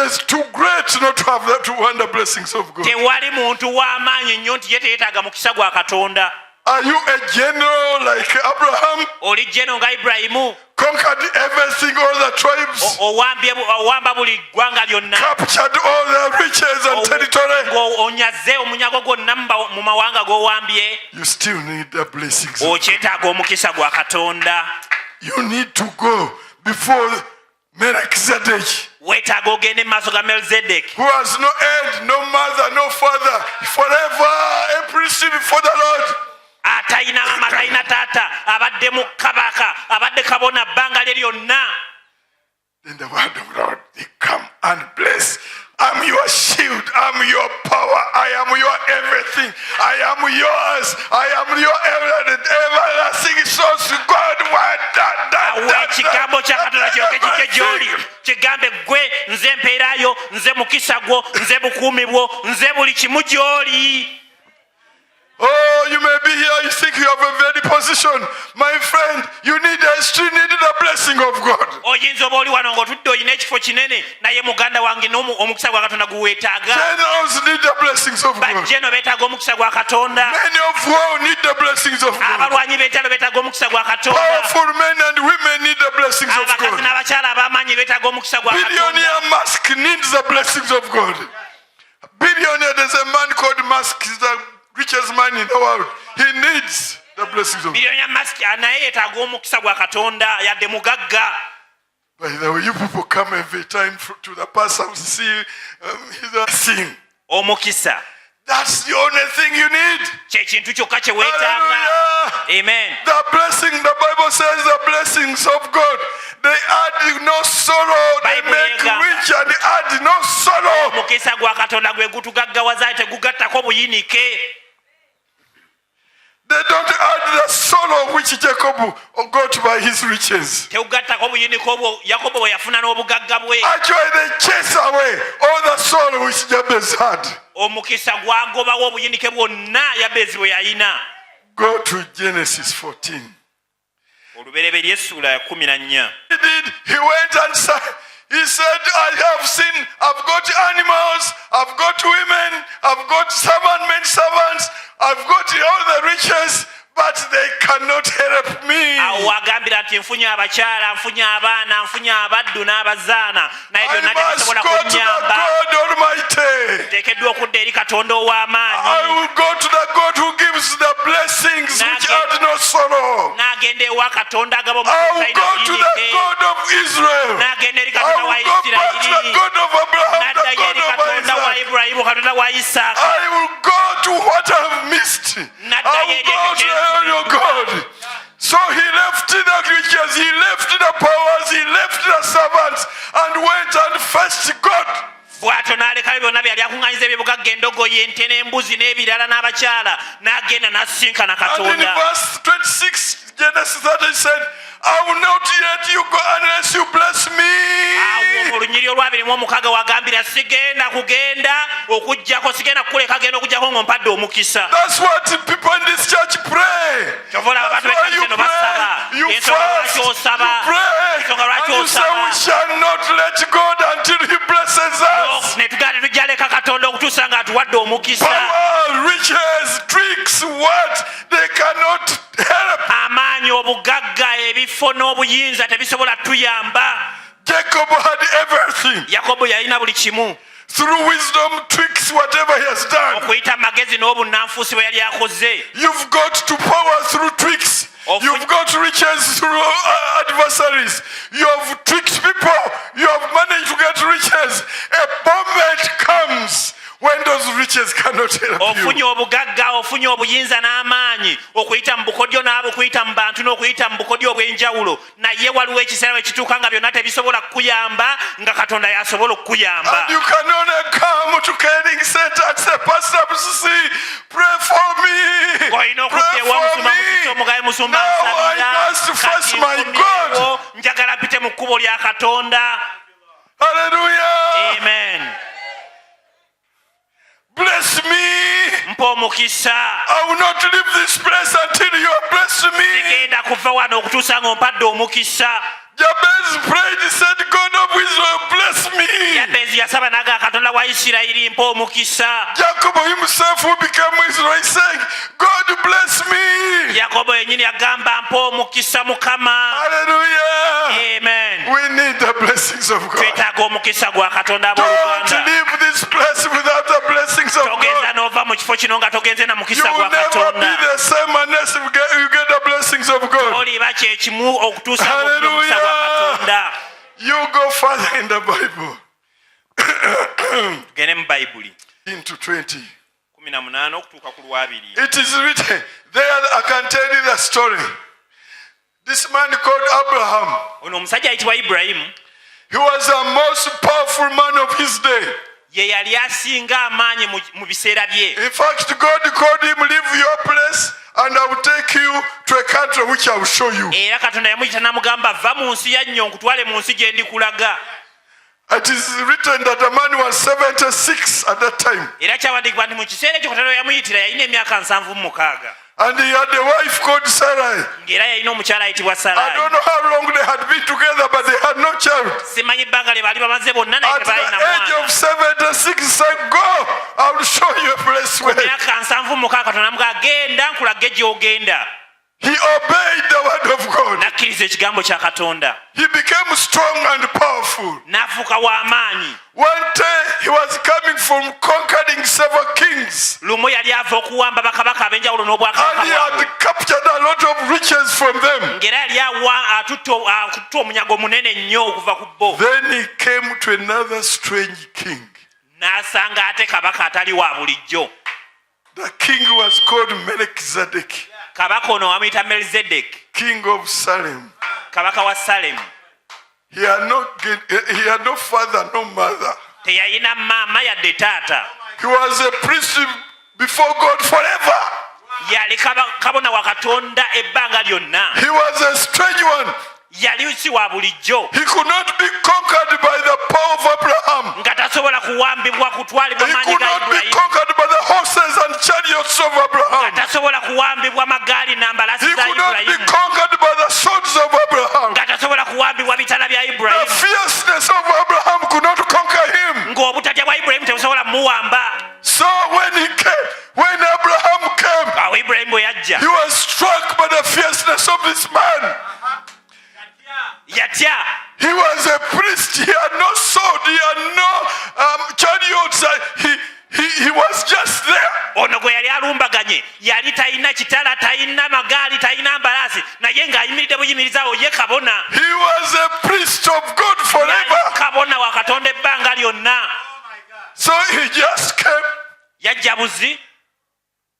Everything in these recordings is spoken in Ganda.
person is too great not to have that wonder blessings of God. Tewali muntu w'amaanyi nnyo nti ye teyeetaaga mukisa gwa Katonda. Are you a general like Abraham? Oli general nga Ibrahimu. Conquered everything, all the tribes. Owamba buli ggwanga lyonna. Captured all the riches and territory. Onyaze omunyago gwonna mu mawanga g'owambye. You still need the blessings. Okyetaaga omukisa gwa Katonda. You need to go before Melchizedek. Weetaaga ogende mu maaso ga Melchizedek. Who has no end, no mother, no father, forever a priest before the Lord. Atayina mama tayina taata abadde mu kabaka abadde kabona bbanga lye lyonna. Then the word of God they come and bless. I'm your shield, I'm your power, I am your everything, I am yours, I am your everlasting source. God, ekigambo kya Katonda kyoke kike gy'oli kigambe gwe nze mpeerayo nze mukisa gwo nze bukuumi bwo nze buli kimu gy'oli. Oh, you may be here, you think you have a very position. My friend, you still need the blessing of God. Oyinza oba oli wano ng'otudde olina ekifo kinene naye muganda wange omukisa gwa Katonda guweetaaga. Generals need the blessings of God. Bajjeno beetaaga omukisa gwa Katonda. Many of war need the blessings of God. Abalwanyi b'entalo beetaaga omukisa gwa Katonda. Powerful men and women need the blessings of God. Abakazi n'abakyala ab'amaanyi beetaaga omukisa gwa Katonda. Billionaire Musk needs the blessings of God. Billionaire, there's a man called Musk, he's the richest man in the world. He needs the blessings of God. Billionaire Musk naye yeetaaga omukisa gwa Katonda yadde mugagga. By the way, you people come every time to the pastor to see sing. Omukisa. That's the only thing you need. Kyekintu kyokka kye weetaaga. Amen. The blessing, the Bible says the blessings of God, they add no sorrow, they make rich and add no sorrow. Omukisa gwa Katonda gwe gutugaggawaza tegugattako buyinike. They don't add the sorrow which Jacob got by his riches. Tegugattako buyinike obwo Yakobo bwe yafuna n'obugagga bwe. Actually, they chase away all the sorrow which Jabez had. Omukisa gwagobawo obuyinike bwonna Yabezi bwe yalina. Go to Genesis 14. Olubereberye essula ya 14. He went and he said, I have seen, I've got animals, I've got women, I've got men servants, I've got all the riches, but they cannot help me. Awagambira nti nfunye abakyala, nfunye abaana, nfunye abaddu n'abazaana. Naye byonna tebisobola kunnyamba. Nteekeddwa okudda eri Katonda ow'amaanyi. I will go to the God who gives the blessings which add no sorrow. N'agenda ewa Katonda agaba I will go to the God of Israel. N'agenda eri I Katonda wa will go back to the God of Abraham, the n'addayo eri God of Katonda wa Isaac. Ibulayimu, Katonda wa Isaaka. I will go to what I have missed. I will go to your God. So he left the creatures, he left the powers, he left the servants, and went and fetched God. Bw'atyo n'alekayo byonna byali akuŋŋanyiza eby'obugagga endogoyi ente n'embuzi n'ebirala n'abakyala n'agenda n'asisinkana Katonda. And in verse 26, Genesis 30 said, I will not let you go unless you bless me. Awo mu lunyiri olwabiri mu omukaaga wagambira sigenda kugenda okuggyako sigenda kukuleka genda okuggyako ng'ompadde omukisa. That's what people in this church pray. That's why you pray, you fast, you pray, and you say we shall not let God until he blesses us. Power, riches, tricks, what? They cannot help. Jacob had everything. Through wisdom, tricks, whatever he has done. You've got to power through tricks. You've got riches through adversaries. You have tricked people. You have managed to get riches. A moment comes when those riches cannot help you. Ofunye obugagga, ofunye obuyinza n'amaanyi okuyita mu bukodyo n'abukuyita mu bantu n'okuyita mu bukodyo obw'enjawulo naye waliwo ekiseera ekituuka nga byonna tebisobola kukuyamba nga Katonda yasobola okukuyamba. And you can only come to Caring Center and say, Pastor Musisi, pray for me. Olina okudda ewa musumba Now I must face my God. Njagala mpite mu kkubo lya Katonda. Hallelujah. Amen. Bless me. I will not leave this place until you have blessed me. Jabez prayed, he said, God of Israel, bless me. Jabezi yasaba naga Katonda wa Isirayiri mpa omukisa. Jacob himself who became Israel saying, God bless me. Yakobo yenyini agamba mpa omukisa Mukama. Hallelujah. Amen. We need the blessings of God. Twetaaga omukisa gwa Katonda Don't abooluganda. leave this place without the blessings of Togeza God. n'ova mu kifo kino nga togenze na You mukisa will gwa never be Katonda. the same unless you get the blessings of God. Oliba kyekimu okutuusa omukisa gwa Katonda. You go further in the Bible. Tugende mu Bayibuli. Into 20. 18 okutuuka ku lwabiri. It is written there. I can tell you the story. This man called Abraham. Ono omusajja ayitibwa Ibulayimu. He was the most powerful man of his day. Ye yali asinga amaanyi mu biseera bye. In fact, God called him, leave your place and I will take you to a country which I will show you. Era Katonda yamuyita n'amugamba va mu nsi ya nnyonku twale mu nsi gye ndikulaga. It is written that the man was 76 at that time. Era kyawandiikibwa nti mu kiseera ekyo Katonda yamuyitira yalina emyaka 76. And he had a wife called Sarai. Ng'era yalina omukyala ayitibwa I Sarai. don't know how long they had been together, but they had no child. Simanyi ebbanga lye baali bamaze bonna naye At the tebaalina age mwana. of 76, he said, go, I will show you a place where. Emyaka 76 Katonda n'amugamba genda nkulage gy'ogenda. He obeyed the word of God. N'akkiriza ekigambo kya Katonda. He became strong and powerful. N'afuuka w'amaanyi. One day he was coming from conquering several kings. Lumu yali ava okuwamba bakabaka ab'enjawulo n'obwakabaka And he bwabwe. had captured a lot of riches from them. Ng'era yali atutte omunyago munene nnyo okuva ku bo. Then he came to another strange king. N'asanga ate kabaka atali wa bulijjo. The king was called Melchizedek, Kabaka ono wamuyita Melzedeki, king of Salem. kabaka wa Salemu. He had no father, no mother. Teyalina maama yadde taata. He was a priest before God forever. Yali kabona wa Katonda ebbanga lyonna. He was a strange one. Yali si wa bulijjo. He could not be conquered by the power of Abraham. Nga tasobola kuwambibwa kutwalibwa He maanyi could ga not be Ibulayimu. conquered by the horses and chariots of Abraham. Nga tasobola kuwambibwa magaali He n'ambalasi za could not be Ibulayimu. conquered by the swords of Abraham. Nga tasobola kuwambibwa bitala bya The Ibulayimu. fierceness of Abraham could not conquer him. Ng'obutatya bwa Ibulayimu tebusobola muwamba. So when Abraham came, Awo Ibulayimu bwe yajja he was struck by the fierceness of this man. yatya. He was a priest. He had no sword. He had no chariots. He was just there. Ono gwe yali alumbaganye yali talina kitala talina magaali talina mbalaasi naye ng'ayimiridde buyimirizaawo ye kabona. He was a priest of God forever. Yali kabona wa Katonda ebbanga lyonna. So he just came Yajja buzi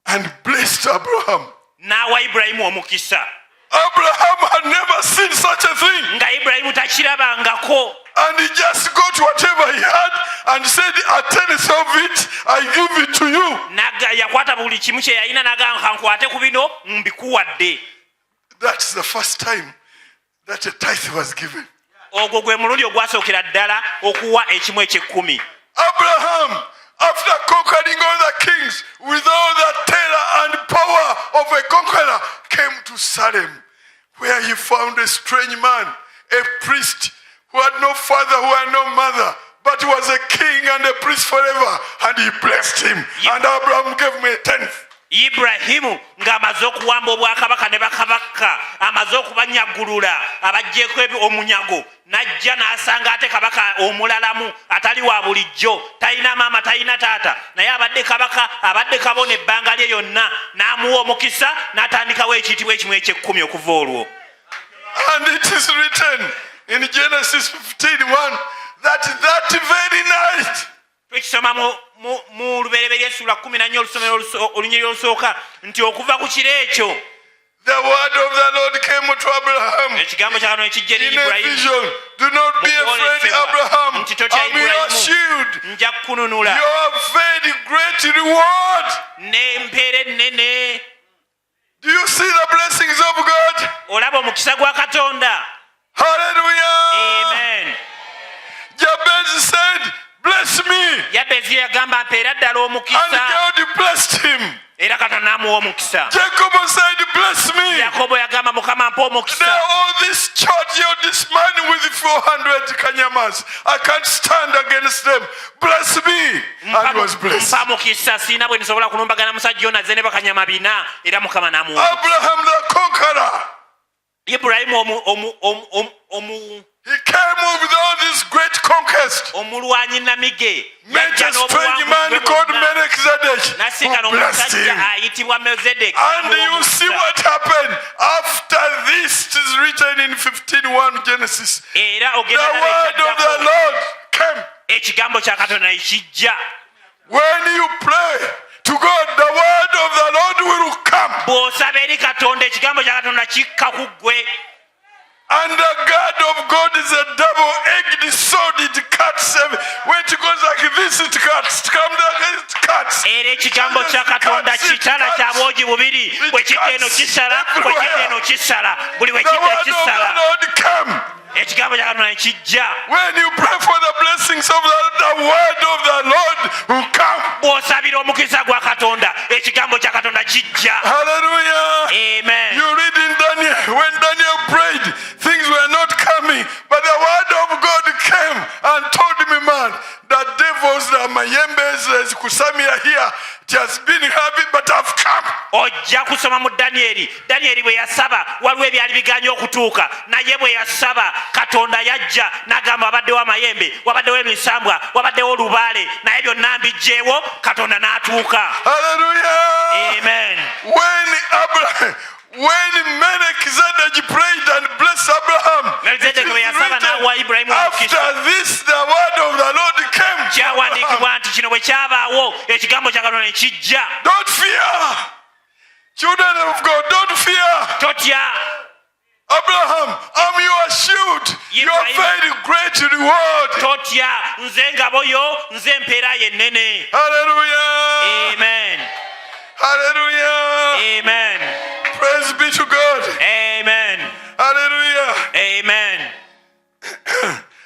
and blessed Abraham. n'awa Ibulayimu omukisa. Abraham had never seen such a thing. Nga Ibulayimu takirabangako. And he just got whatever he had and said, a tenth of it, I give it to you. Yakwata buli kimu kye yalina n'agamba nkwate ku bino mbikuwadde. That's the first time that a tithe was given. Ogwo gwe mulundi ogwasookera ddala okuwa ekimu eky'ekkumi. Abraham, after conquering all the kings with all the terror and power of a conqueror, came to Salem, where he found a strange man, a priest who had no father, who had no mother, but he was a king and a priest forever, and he blessed him. And Abraham gave him a tenth. Ibulayimu ng'amaze okuwamba obwakabaka ne bakabaka, amaze okubanyagulula abaggyeko omunyago, n'ajja n'asanga ate kabaka omulalamu atali wa bulijjo, talina maama talina taata, naye abadde kabaka abadde kabona ebbanga lye yonna, n'amuwa omukisa n'atandikawo ekiyitibwa ekimu eky'ekkumi okuva olwo. And it is written in Genesis 15:1 that very night, Tukisoma mu lubereberye essula 14 olunyiriri olusooka nti okuva ku kiro ekyo the word of the Lord came to Abraham ekigambo kya Katonda ekijja eri in a Ibulayimu. vision. Do not be afraid, Abraham. Nti totya I'm your shield. Ibulayimu, nja kukununula Your very great reward. n'empeera ennene. Do you see the blessings of God? Olaba omukisa gwa Katonda. Hallelujah. Amen. Jabez said, bless me. Yabezi yagamba mpeera ddala And omukisa. God blessed him. era Katonda n'amuwa omukisa. Jacob said, bless me. Yakobo yagamba Mukama mpa omukisa. There all this charge of this man with 400 kanyamas. I can't stand against them. Bless me. And he was blessed. Mpa mukisa sina bwe nsobola kulumbagana musajja ono azze ne bakanyama bina era Mukama n'amuwa. Abraham the conqueror. Ibrahimu He came with all this great conquest. omulwanyi namige Met a strange man called Melchizedek nasika who blessed him. n'omusajja ayitibwa Melzedeki. And you see what happened after this. It is written in 15:1 Genesis. Era The ogenda word of the Lord came. ekigambo kya Katonda ekijja. When you pray to God, the word of the Lord will come. Bw'osaba eri Katonda ekigambo kya Katonda kikka ku ggwe. And the God of God is a double-edged sword. It cuts. When it goes like this, it cuts. Come down, it cuts. Era ekigambo kya Katonda kitala kya bwogi bubiri. Bwe kidda eno kisala, bwe kidda eno kisala. Buli we The kidda word of the kisala. Lord come. Ekigambo kya Katonda ekijja. When you pray for the blessings of the word of the Lord will come. Bw'osabira omukisa gwa Katonda ekigambo kya Katonda kijja. Hallelujah. Amen. You read in Daniel, when Daniel prayed, things were not coming, but the word of God came and told me, man, the devils, the mayembes, kusamia here, it has been happy, but I've come. Ojja kusoma mu Danyeri bwe yasaba waliwo ebyali biganye okutuuka naye bwe yasaba Katonda yajja n'agamba wabaddewo amayembe wabaddewo emisambwa wabaddewo olubaale naye byonna mbijjeewo Katonda n'atuuka. Hallelujah. Amen. When Melchizedek prayed and blessed Abraham, Melchizedek bwe yasaba n'awa Ibrahimu omukisa. after this, the word of the Lord came. Kyawandiikibwa nti kino bwe kyabaawo ekigambo kya Katonda ne kijja. Don't fear. Children of God, don't fear. Totya. Abraham, I'm your shield. Your very great reward. Totya. Nze ngabo yo, nze empeera yennene. Hallelujah. Amen. Hallelujah. Amen. Praise be to God. Amen. Hallelujah. Amen.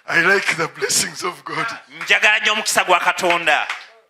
I like the blessings of God. Njagala nnyo omukisa gwa Katonda.